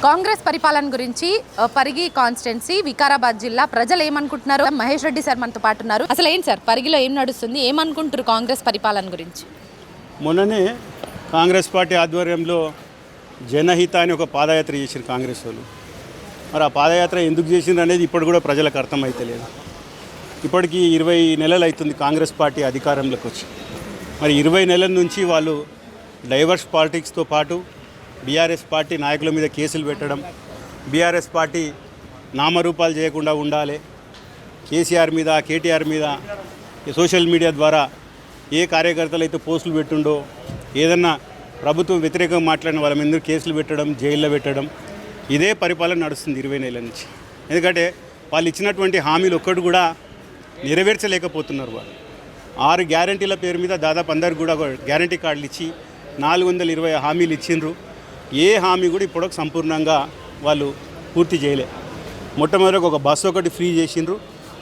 కాంగ్రెస్ పరిపాలన గురించి పరిగి కాన్స్టిట్యున్సీ వికారాబాద్ జిల్లా ప్రజలు ఏమనుకుంటున్నారు? మహేష్ రెడ్డి సార్ మనతో పాటు ఉన్నారు. అసలు ఏంటి సార్ పరిగిలో ఏం నడుస్తుంది, ఏమనుకుంటారు కాంగ్రెస్ పరిపాలన గురించి? మొన్ననే కాంగ్రెస్ పార్టీ ఆధ్వర్యంలో జనహిత అని ఒక పాదయాత్ర చేశారు కాంగ్రెస్ వాళ్ళు. మరి ఆ పాదయాత్ర ఎందుకు చేసిండ్రు అనేది ఇప్పుడు కూడా ప్రజలకు అర్థమైతలేదు. ఇప్పటికీ 20 నెలలు అవుతుంది కాంగ్రెస్ పార్టీ అధికారంలోకి వచ్చి. మరి 20 నెలల నుంచి వాళ్ళు డైవర్స్ పాలిటిక్స్తో పాటు బీఆర్ఎస్ పార్టీ నాయకుల మీద కేసులు పెట్టడం, బీఆర్ఎస్ పార్టీ నామరూపాలు చేయకుండా ఉండాలి, కేసీఆర్ మీద కేటీఆర్ మీద సోషల్ మీడియా ద్వారా ఏ కార్యకర్తలు అయితే పోస్టులు పెట్టుండో ఏదన్నా ప్రభుత్వం వ్యతిరేకంగా మాట్లాడిన వాళ్ళ మీద కేసులు పెట్టడం, జైల్లో పెట్టడం, ఇదే పరిపాలన నడుస్తుంది 20 నెలల నుంచి. ఎందుకంటే వాళ్ళు ఇచ్చినటువంటి హామీలు ఒక్కటి కూడా నెరవేర్చలేకపోతున్నారు. వాళ్ళు 6 గ్యారంటీల పేరు మీద దాదాపు అందరికి కూడా గ్యారంటీ కార్డులు ఇచ్చి 420 హామీలు ఇచ్చిండ్రు. ఏ హామీ కూడా ఇప్పుడు సంపూర్ణంగా వాళ్ళు పూర్తి చేయలే. మొట్టమొదటి ఒక బస్సు ఒకటి ఫ్రీ చేసిండ్రు.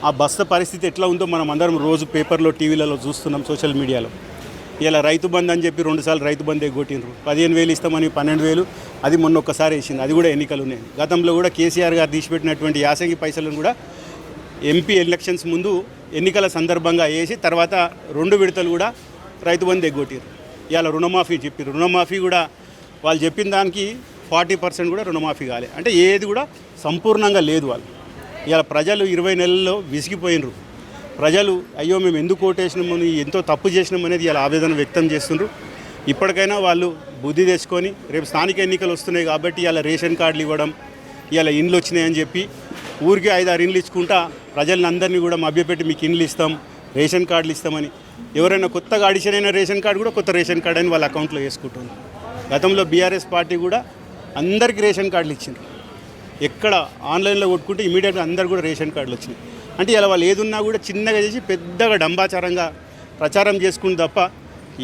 ఆ బస్సు పరిస్థితి ఎట్లా ఉందో మనం అందరం రోజు పేపర్లో టీవీలలో చూస్తున్నాం, సోషల్ మీడియాలో. ఇలా రైతు బంధు అని చెప్పి 2 సార్లు రైతు బంధే కొట్టిండ్రు. 15,000 ఇస్తామని 12,000 అది మొన్న ఒక్కసారి వేసింది. అది కూడా ఎన్నికలు ఉన్నాయి. గతంలో కూడా కేసీఆర్ గారు తీసిపెట్టినటువంటి యాసంగి పైసలను కూడా ఎంపీ ఎలక్షన్స్ ముందు ఎన్నికల సందర్భంగా వేసి తర్వాత 2 విడతలు కూడా రైతు బంధు ఎగ్గొట్టారు. ఇవాళ రుణమాఫీ చెప్పారు. రుణమాఫీ కూడా వాళ్ళు చెప్పిన దానికి 40% కూడా రుణమాఫీ కాలే. అంటే ఏది కూడా సంపూర్ణంగా లేదు. వాళ్ళు ఇవాళ ప్రజలు 20 నెలల్లో విసిగిపోయినరు. ప్రజలు అయ్యో మేము ఎందుకు ఓటేసినామని, ఎంతో తప్పు చేసినాం అనేది ఇలా ఆవేదన వ్యక్తం చేస్తున్నారు. ఇప్పటికైనా వాళ్ళు బుద్ధి తెచ్చుకొని రేపు స్థానిక ఎన్నికలు వస్తున్నాయి కాబట్టి ఇలా రేషన్ కార్డులు ఇవ్వడం, ఇలా ఇండ్లు వచ్చినాయని చెప్పి ఊరికి 5-6 ఇండ్లు ఇచ్చుకుంటా ప్రజలను అందరినీ కూడా మభ్యపెట్టి మీకు ఇండ్లు ఇస్తాం, రేషన్ కార్డులు ఇస్తామని ఎవరైనా కొత్తగా అడిషన్ అయిన రేషన్ కార్డు కూడా కొత్త రేషన్ కార్డు అని వాళ్ళ అకౌంట్లో వేసుకుంటున్నారు. గతంలో బీఆర్ఎస్ పార్టీ కూడా అందరికీ రేషన్ కార్డులు ఇచ్చిండ్రు. ఎక్కడ ఆన్లైన్లో కొట్టుకుంటే ఇమీడియట్గా అందరు కూడా రేషన్ కార్డులు వచ్చినాయి. అంటే ఇలా వాళ్ళు ఏదున్నా కూడా చిన్నగా చేసి పెద్దగా డంబాచారంగా ప్రచారం చేసుకుని తప్ప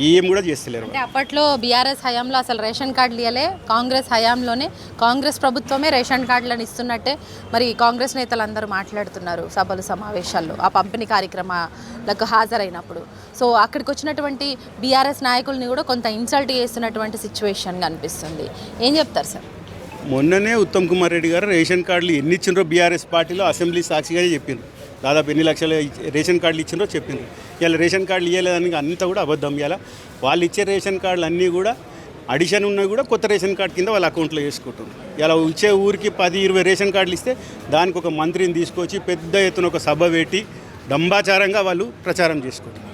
ఏం కూడా చేస్తలేరు. అంటే అప్పట్లో బీఆర్ఎస్ హయాంలో అసలు రేషన్ కార్డులు ఇవ్వలే, కాంగ్రెస్ హయాంలోనే కాంగ్రెస్ ప్రభుత్వమే రేషన్ కార్డులను ఇస్తున్నట్టే మరి కాంగ్రెస్ నేతలు అందరూ మాట్లాడుతున్నారు సభలు సమావేశాల్లో ఆ పంపిణీ కార్యక్రమాలకు హాజరైనప్పుడు. సో అక్కడికి వచ్చినటువంటి బీఆర్ఎస్ నాయకుల్ని కూడా కొంత ఇన్సల్ట్ చేస్తున్నటువంటి సిచ్యువేషన్ కనిపిస్తుంది. ఏం చెప్తారు సార్? మొన్ననే ఉత్తమ్ కుమార్ రెడ్డి గారు రేషన్ కార్డులు ఎన్ని ఇచ్చిండ్రో బీఆర్ఎస్ పార్టీలో అసెంబ్లీ సాక్షిగానే చెప్పిండ్రు. దాదాపు ఎన్ని లక్షల రేషన్ కార్డులు ఇచ్చిండ్రో చెప్పిండ్రు. ఇలా రేషన్ కార్డులు ఇవ్వలేదని అంతా కూడా అబద్ధం. ఇలా వాళ్ళు ఇచ్చే రేషన్ కార్డులు అన్నీ కూడా అడిషన్ ఉన్నవి కూడా కొత్త రేషన్ కార్డు కింద వాళ్ళ అకౌంట్లో వేసుకుంటారు. ఇలా ఇచ్చే ఊరికి 10-20 రేషన్ కార్డులు ఇస్తే దానికి ఒక మంత్రిని తీసుకొచ్చి పెద్ద ఎత్తున ఒక సభ పెట్టి డంబాచారంగా వాళ్ళు ప్రచారం చేసుకుంటారు.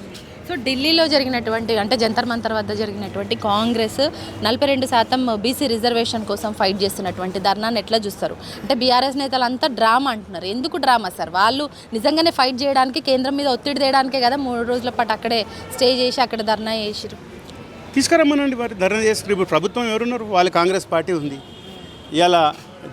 సో ఢిల్లీలో జరిగినటువంటి అంటే జంతర్ మంతర్ వద్ద జరిగినటువంటి కాంగ్రెస్ 42% బీసీ రిజర్వేషన్ కోసం ఫైట్ చేస్తున్నటువంటి ధర్నాన్ని ఎట్లా చూస్తారు? అంటే బీఆర్ఎస్ నేతలు అంతా డ్రామా అంటున్నారు. ఎందుకు డ్రామా సార్? వాళ్ళు నిజంగానే ఫైట్ చేయడానికి, కేంద్రం మీద ఒత్తిడి తేయడానికే కదా 3 రోజుల పాటు అక్కడే స్టే చేసి అక్కడ ధర్నా చేసారు. తీసుకురమ్మనండి వారి ధర్నా చేస్తారు. ఇప్పుడు ప్రభుత్వం ఎవరున్నారు? వాళ్ళ కాంగ్రెస్ పార్టీ ఉంది. ఇలా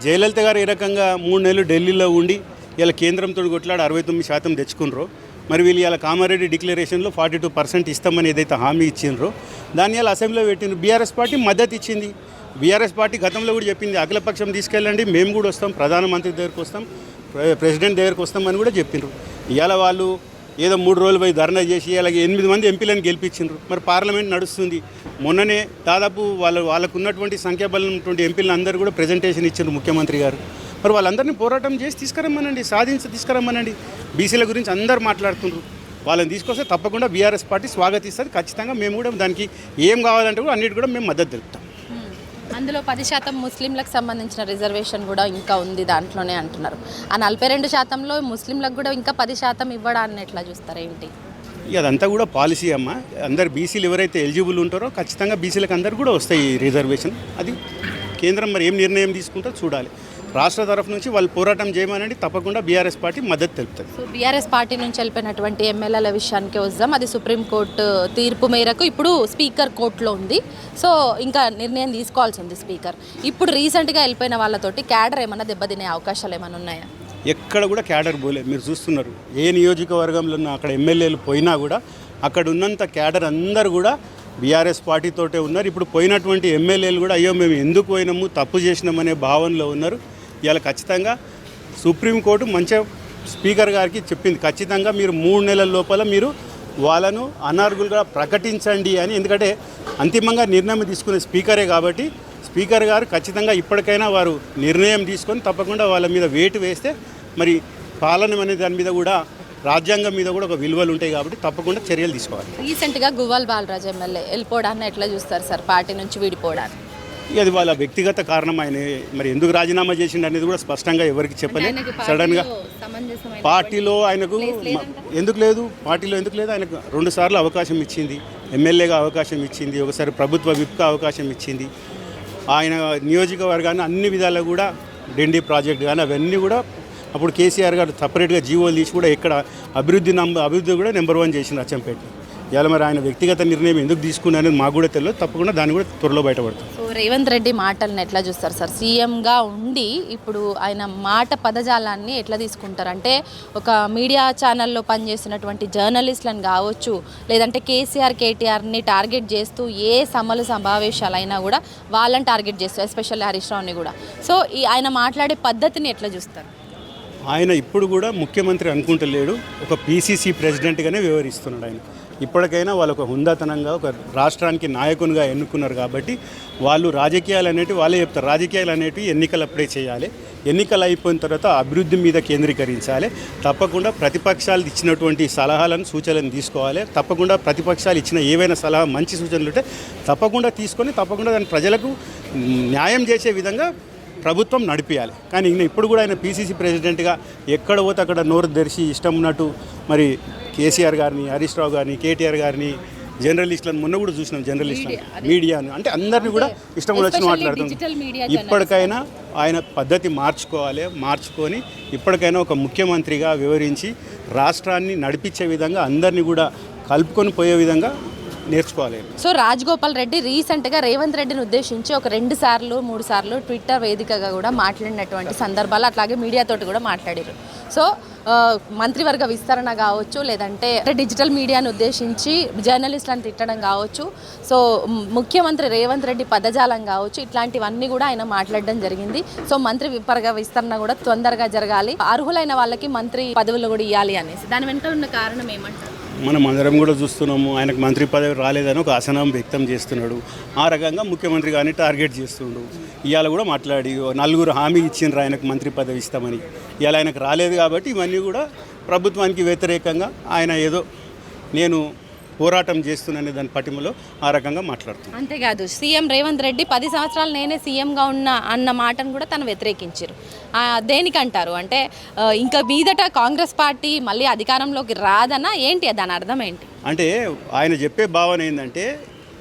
జయలలిత గారు ఏ రకంగా 3 నెలలు ఢిల్లీలో ఉండి ఇలా కేంద్రంతో కొట్లాడి 69% తెచ్చుకున్నారు. మరి వీళ్ళు ఇలా కామారెడ్డి డిక్లరేషన్లో 42% ఇస్తామని ఏదైతే హామీ ఇచ్చిండ్రో దాన్ని ఇలా అసెంబ్లీలో పెట్టిండ్రు. బీఆర్ఎస్ పార్టీ మద్దతు ఇచ్చింది. బీఆర్ఎస్ పార్టీ గతంలో కూడా చెప్పింది అఖిలపక్షం తీసుకెళ్ళండి, మేము కూడా వస్తాం, ప్రధానమంత్రి దగ్గరికి వస్తాం, ప్రెసిడెంట్ దగ్గరికి వస్తాం అని కూడా చెప్పిండ్రు. ఇవాళ వాళ్ళు ఏదో 3 రోజులు పోయి ధర్నా చేసి అలాగే 8 మంది ఎంపీలను గెలిపించిండ్రు. మరి పార్లమెంట్ నడుస్తుంది. మొన్ననే దాదాపు వాళ్ళకు ఉన్నటువంటి సంఖ్యాబలం ఉన్నటువంటి ఎంపీలను అందరూ కూడా ప్రజెంటేషన్ ఇచ్చిండ్రు ముఖ్యమంత్రి గారు. మరి వాళ్ళందరినీ పోరాటం చేసి తీసుకురమ్మనండి, తీసుకురమ్మనండి. బీసీల గురించి అందరు మాట్లాడుతున్నారు. వాళ్ళని తీసుకొస్తే తప్పకుండా బీఆర్ఎస్ పార్టీ స్వాగతిస్తుంది. ఖచ్చితంగా మేము కూడా దానికి ఏం కావాలంటే కూడా అన్నిటి కూడా మేము మద్దతు తెలుపుతాం. అందులో 10% ముస్లింలకు సంబంధించిన రిజర్వేషన్ కూడా ఇంకా ఉంది దాంట్లోనే అంటున్నారు. ఆ 42%లో ముస్లింలకు కూడా ఇంకా 10% ఇవ్వడాన్ని ఎట్లా చూస్తారు ఏంటి? అదంతా కూడా పాలసీ అమ్మ. అందరు బీసీలు ఎవరైతే ఎలిజిబుల్ ఉంటారో ఖచ్చితంగా బీసీలకు అందరు కూడా వస్తాయి రిజర్వేషన్. అది కేంద్రం మరి ఏం నిర్ణయం తీసుకుంటారో చూడాలి. రాష్ట్ర తరఫు నుంచి వాళ్ళు పోరాటం చేయమనండి, తప్పకుండా బీఆర్ఎస్ పార్టీ మద్దతు తెలుపుతుంది. సో బీఆర్ఎస్ పార్టీ నుంచి వెళ్ళిపోయినటువంటి ఎమ్మెల్యేల విషయానికి వద్దాం. అది సుప్రీంకోర్టు తీర్పు మేరకు ఇప్పుడు స్పీకర్ కోర్టులో ఉంది. సో ఇంకా నిర్ణయం తీసుకోవాల్సి ఉంది స్పీకర్. ఇప్పుడు రీసెంట్గా వెళ్ళిపోయిన వాళ్ళతోటి క్యాడర్ ఏమన్నా దెబ్బతినే అవకాశాలు ఏమైనా ఉన్నాయా? ఎక్కడ కూడా క్యాడర్ పోలేదు. మీరు చూస్తున్నారు, ఏ నియోజకవర్గంలో అక్కడ ఎమ్మెల్యేలు పోయినా కూడా అక్కడ ఉన్నంత క్యాడర్ అందరు కూడా బీఆర్ఎస్ పార్టీతోటే ఉన్నారు. ఇప్పుడు పోయినటువంటి ఎమ్మెల్యేలు కూడా అయ్యో మేము ఎందుకు పోయినాము, తప్పు చేసినామనే భావనలో ఉన్నారు. ఇవాళ ఖచ్చితంగా సుప్రీంకోర్టు మంచిగా స్పీకర్ గారికి చెప్పింది, ఖచ్చితంగా మీరు 3 నెలల లోపల మీరు వాళ్ళను అనర్హులుగా ప్రకటించండి అని. ఎందుకంటే అంతిమంగా నిర్ణయం తీసుకునే స్పీకరే కాబట్టి స్పీకర్ గారు ఖచ్చితంగా ఇప్పటికైనా వారు నిర్ణయం తీసుకొని తప్పకుండా వాళ్ళ మీద వేటు వేస్తే మరి పాలన అనే దాని మీద కూడా రాజ్యాంగం మీద కూడా ఒక విలువలు ఉంటాయి కాబట్టి తప్పకుండా చర్యలు తీసుకోవాలి. రీసెంట్గా గువ్వాల్ బాలరాజు ఎమ్మెల్యే వెళ్ళిపోవడాన్ని ఎట్లా చూస్తారు సార్, పార్టీ నుంచి విడిపోవడానికి? అది వాళ్ళ వ్యక్తిగత కారణం. ఆయన మరి ఎందుకు రాజీనామా చేసిండు అనేది కూడా స్పష్టంగా ఎవరికి చెప్పలేదు. సడన్గా పార్టీలో ఆయనకు ఎందుకు లేదు, పార్టీలో ఎందుకు లేదు, ఆయనకు 2 సార్లు అవకాశం ఇచ్చింది, ఎమ్మెల్యేగా అవకాశం ఇచ్చింది, ఒకసారి ప్రభుత్వ విప్గా అవకాశం ఇచ్చింది. ఆయన నియోజకవర్గాన్ని అన్ని విధాలా కూడా డెండి ప్రాజెక్ట్ కానీ అవన్నీ కూడా అప్పుడు కేసీఆర్ గారు సపరేట్గా జీవోలు తీసి కూడా ఇక్కడ అభివృద్ధి కూడా నెంబర్ 1 చేసింది అచ్చంపేట. ఇవాళ మరి ఆయన వ్యక్తిగత నిర్ణయం ఎందుకు తీసుకున్నారనేది మాకు కూడా తెలియదు. తప్పకుండా దాన్ని కూడా త్వరలో బయటపడుతుంది. సో రేవంత్ రెడ్డి మాటలను ఎట్లా చూస్తారు సార్? సీఎంగా ఉండి ఇప్పుడు ఆయన మాట పదజాలాన్ని ఎట్లా తీసుకుంటారు? అంటే ఒక మీడియా ఛానల్లో పనిచేస్తున్నటువంటి జర్నలిస్టులను కావచ్చు, లేదంటే కేటీఆర్ని టార్గెట్ చేస్తూ ఏ సమావేశాలైనా కూడా వాళ్ళని టార్గెట్ చేస్తారు, ఎస్పెషల్లీ హరీష్ రావుని కూడా. సో ఆయన మాట్లాడే పద్ధతిని ఎట్లా చూస్తారు? ఆయన ఇప్పుడు కూడా ముఖ్యమంత్రి అనుకుంటలేడు, ఒక పీసీసీ ప్రెసిడెంట్గానే వ్యవహరిస్తున్నాడు. ఆయన ఇప్పటికైనా వాళ్ళు ఒక హుందాతనంగా ఒక రాష్ట్రానికి నాయకునిగా ఎన్నుకున్నారు కాబట్టి వాళ్ళు రాజకీయాలు అనేటివి వాళ్ళే చెప్తారు. రాజకీయాలు అనేటివి ఎన్నికలప్పుడే చేయాలి, ఎన్నికలు అయిపోయిన తర్వాత అభివృద్ధి మీద కేంద్రీకరించాలి. తప్పకుండా ప్రతిపక్షాలు ఇచ్చినటువంటి సలహాలను సూచనలను తీసుకోవాలి. తప్పకుండా ప్రతిపక్షాలు ఇచ్చిన ఏవైనా సలహా మంచి సూచనలు ఉంటే తప్పకుండా తీసుకొని తప్పకుండా దాని ప్రజలకు న్యాయం చేసే విధంగా ప్రభుత్వం నడిపించాలి. కానీ ఇప్పుడు కూడా ఆయన పీసీసీ ప్రెసిడెంట్గా ఎక్కడ పోతే అక్కడ నోరు తెరిచి ఇష్టం ఉన్నట్టు మరి కేసీఆర్ గారిని, హరీష్ రావు గారిని, కేటీఆర్ గారిని, జర్నలిస్టులను మొన్న కూడా చూసినాం, జర్నలిస్టులను, మీడియాను, అంటే అందరినీ కూడా ఇష్టం వచ్చిన మాట్లాడుతున్నారు. ఇప్పటికైనా ఆయన పద్ధతి మార్చుకొని ఇప్పటికైనా ఒక ముఖ్యమంత్రిగా వివరించి రాష్ట్రాన్ని నడిపించే విధంగా అందరినీ కూడా కలుపుకొని పోయే విధంగా నేర్చుకోవాలి. సో రాజగోపాల్ రెడ్డి రీసెంట్గా రేవంత్ రెడ్డిని ఉద్దేశించి ఒక 2 సార్లు 3 సార్లు ట్విట్టర్ వేదికగా కూడా మాట్లాడినటువంటి సందర్భాలు, అట్లాగే మీడియాతోటి కూడా మాట్లాడారు. సో మంత్రివర్గ విస్తరణ కావచ్చు, లేదంటే డిజిటల్ మీడియాను ఉద్దేశించి జర్నలిస్టులను తిట్టడం కావచ్చు, సో ముఖ్యమంత్రి రేవంత్ రెడ్డి పదజాలం కావచ్చు, ఇట్లాంటివన్నీ కూడా ఆయన మాట్లాడడం జరిగింది. సో మంత్రివర్గ విస్తరణ కూడా తొందరగా జరగాలి, అర్హులైన వాళ్ళకి మంత్రి పదవులు కూడా ఇవ్వాలి అనేసి. దాని వెంట ఉన్న కారణం ఏమంటారు? మనం అందరం కూడా చూస్తున్నాము, ఆయనకు మంత్రి పదవి రాలేదని ఒక అసహనం వ్యక్తం చేస్తున్నాడు. ఆ రకంగా ముఖ్యమంత్రి గారిని టార్గెట్ చేస్తుండు. ఇవాళ కూడా మాట్లాడి 4 హామీ ఇచ్చిండ్రు ఆయనకు మంత్రి పదవి ఇస్తామని. ఇవాళ ఆయనకు రాలేదు కాబట్టి ఇవన్నీ కూడా ప్రభుత్వానికి వ్యతిరేకంగా ఆయన ఏదో నేను పోరాటం చేస్తున్నానే దాని పటిమలో ఆ రకంగా మాట్లాడుతున్నాను. అంతేకాదు సీఎం రేవంత్ రెడ్డి 10 సంవత్సరాలు నేనే సీఎంగా ఉన్నా అన్న మాటను కూడా తను వ్యతిరేకించారు. దేనికంటారు? అంటే ఇంకా మీదట కాంగ్రెస్ పార్టీ మళ్ళీ అధికారంలోకి రాదన్నా ఏంటి, దాని అర్థం ఏంటి? అంటే ఆయన చెప్పే భావన ఏంటంటే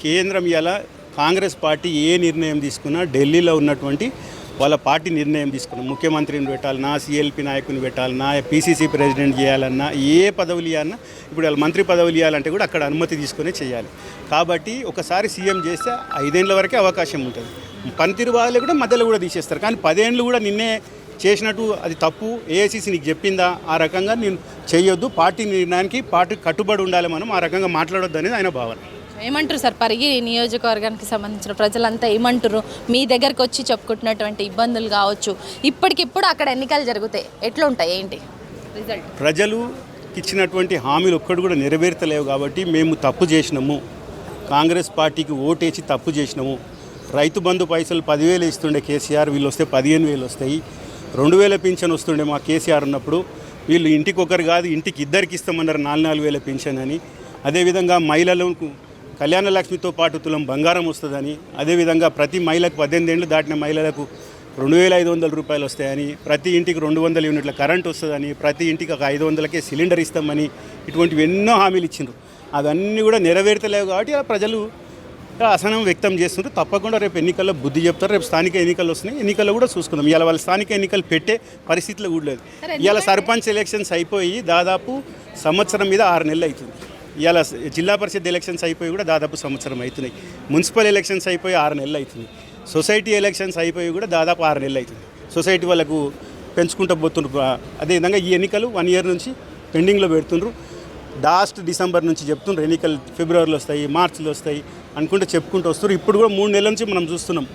కేంద్రం ఇలా కాంగ్రెస్ పార్టీ ఏ నిర్ణయం తీసుకున్నా ఢిల్లీలో ఉన్నటువంటి వాళ్ళ పార్టీ నిర్ణయం తీసుకున్నాం, ముఖ్యమంత్రిని పెట్టాలన్నా, సిఎల్పి నాయకుని పెట్టాలన్నా, పీసీసీ ప్రెసిడెంట్ చేయాలన్నా, ఏ పదవులు ఇవ్వాలన్నా, ఇప్పుడు వాళ్ళ మంత్రి పదవులు ఇవ్వాలంటే కూడా అక్కడ అనుమతి తీసుకునే చేయాలి. కాబట్టి ఒకసారి సీఎం చేస్తే 5 ఏళ్ల వరకే అవకాశం ఉంటుంది. పనితీరు బాగాలే కూడా మధ్యలో కూడా తీసేస్తారు. కానీ 10 ఏళ్ళు కూడా నిన్నే చేసినట్టు అది తప్పు, ఏఐసీసీ నీకు చెప్పిందా, ఆ రకంగా నేను చేయొద్దు, పార్టీ నిర్ణయానికి పార్టీ కట్టుబడి ఉండాలి, మనం ఆ రకంగా మాట్లాడొద్దు అనేది ఆయన భావన. ఏమంటారు సార్, పరిగి నియోజకవర్గానికి సంబంధించిన ప్రజలంతా ఏమంటారు? మీ దగ్గరకు వచ్చి చెప్పుకుంటున్నటువంటి ఇబ్బందులు కావచ్చు, ఇప్పటికిప్పుడు అక్కడ ఎన్నికలు జరుగుతాయి, ఎట్లా ఉంటాయి, ఏంటి రిజల్ట్? ప్రజలు ఇచ్చినటువంటి హామీలు ఒక్కడు కూడా నెరవేర్తలేవు కాబట్టి మేము తప్పు చేసినాము, కాంగ్రెస్ పార్టీకి ఓటేసి తప్పు చేసినాము. రైతు బంధు పైసలు 10,000 ఇస్తుండే కేసీఆర్, వీళ్ళు వస్తే 15,000 వస్తాయి. 2,000 పింఛన్ వస్తుండే మా కేసీఆర్ ఉన్నప్పుడు, వీళ్ళు ఇంటికి ఒకరు కాదు ఇంటికి ఇద్దరికి ఇస్తామన్నారు 4,000 పింఛన్ అని. అదేవిధంగా మహిళలకు కళ్యాణ లక్ష్మితో పాటు తులం బంగారం వస్తుందని, అదేవిధంగా ప్రతి మహిళకు 18 ఏళ్ళు దాటిన మహిళలకు 2,500 రూపాయలు వస్తాయని, ప్రతి ఇంటికి 200 యూనిట్ల కరెంట్ వస్తుందని, ప్రతి ఇంటికి ఒక 500కే సిలిండర్ ఇస్తామని, ఇటువంటివి ఎన్నో హామీలు ఇచ్చిండ్రు. అవన్నీ కూడా నెరవేర్తలేవు కాబట్టి ప్రజలు అసహనం వ్యక్తం చేస్తుంటారు. తప్పకుండా రేపు ఎన్నికల్లో బుద్ధి చెప్తారు. రేపు స్థానిక ఎన్నికలు వస్తున్నాయి, ఎన్నికల్లో కూడా చూసుకుందాం. ఇవాళ వాళ్ళ స్థానిక ఎన్నికలు పెట్టే పరిస్థితిలో కూడా లేదు. ఇవాళ సర్పంచ్ ఎలక్షన్స్ అయిపోయి దాదాపు సంవత్సరం మీద 6 నెలలు అవుతుంది. ఇవాళ జిల్లా పరిషత్ ఎలక్షన్స్ అయిపోయి కూడా దాదాపు సంవత్సరం అవుతున్నాయి. మున్సిపల్ ఎలక్షన్స్ అయిపోయి 6 నెలలు అవుతుంది. సొసైటీ ఎలక్షన్స్ అయిపోయి కూడా దాదాపు 6 నెలలు అవుతుంది. సొసైటీ వాళ్ళకు పెంచుకుంటూ పోతుండ్రు. అదేవిధంగా ఈ ఎన్నికలు 1 ఇయర్ నుంచి పెండింగ్లో పెడుతుండ్రు. లాస్ట్ డిసెంబర్ నుంచి చెప్తుండ్రు ఎన్నికలు ఫిబ్రవరిలో వస్తాయి, మార్చిలో వస్తాయి అనుకుంటే చెప్పుకుంటూ వస్తారు. ఇప్పుడు కూడా 3 నెలల నుంచి మనం చూస్తున్నాం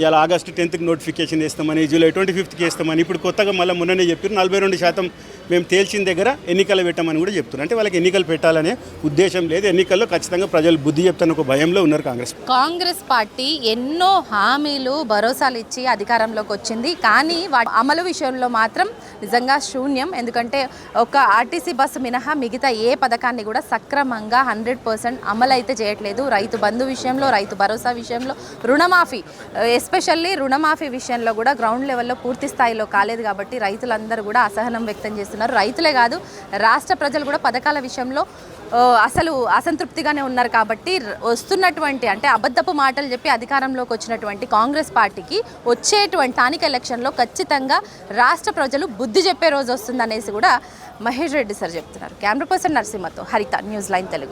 ఇవాళ ఆగస్టు 10కి నోటిఫికేషన్ వేస్తామని, జూలై 25కి వేస్తామని, ఇప్పుడు కొత్తగా మళ్ళీ మొన్ననే చెప్పారు 42% మేము తేల్చిన దగ్గర ఎన్నికలు పెట్టామని కూడా చెప్తున్నారు. అంటే వాళ్ళకి ఎన్నికలు పెట్టాలనే ఉద్దేశం లేదు. ఎన్నికల్లో ఖచ్చితంగా ప్రజలు బుద్ధి చెప్తాను ఒక భయంలో ఉన్నారు కాంగ్రెస్ పార్టీ ఎన్నో హామీలు భరోసాలు ఇచ్చి అధికారంలోకి వచ్చింది, కానీ వాటి అమలు విషయంలో మాత్రం నిజంగా శూన్యం. ఎందుకంటే ఒక ఆర్టీసీ బస్సు మినహా మిగతా ఏ పథకాన్ని కూడా సక్రమంగా 100% అమలు అయితే చేయట్లేదు. రైతు బంధు విషయంలో, రైతు భరోసా విషయంలో, రుణమాఫీ ఎస్పెషల్లీ రుణమాఫీ విషయంలో కూడా గ్రౌండ్ లెవెల్లో పూర్తి స్థాయిలో కాలేదు. కాబట్టి రైతులందరూ కూడా అసహనం వ్యక్తం చేస్తున్నారు. రైతులే కాదు, రాష్ట్ర ప్రజలు కూడా పథకాల విషయంలో అసలు అసంతృప్తిగానే ఉన్నారు. కాబట్టి వస్తున్నటువంటి అంటే అబద్ధపు మాటలు చెప్పి అధికారంలోకి వచ్చినటువంటి కాంగ్రెస్ పార్టీకి వచ్చేటువంటి స్థానిక ఎలక్షన్లో ఖచ్చితంగా రాష్ట్ర ప్రజలు బుద్ధి చెప్పే రోజు వస్తుందనేసి కూడా మహేష్ రెడ్డి సార్ చెప్తున్నారు. కెమెరా పర్సన్ నరసింహతో హరిత, న్యూస్ లైన్ తెలుగు.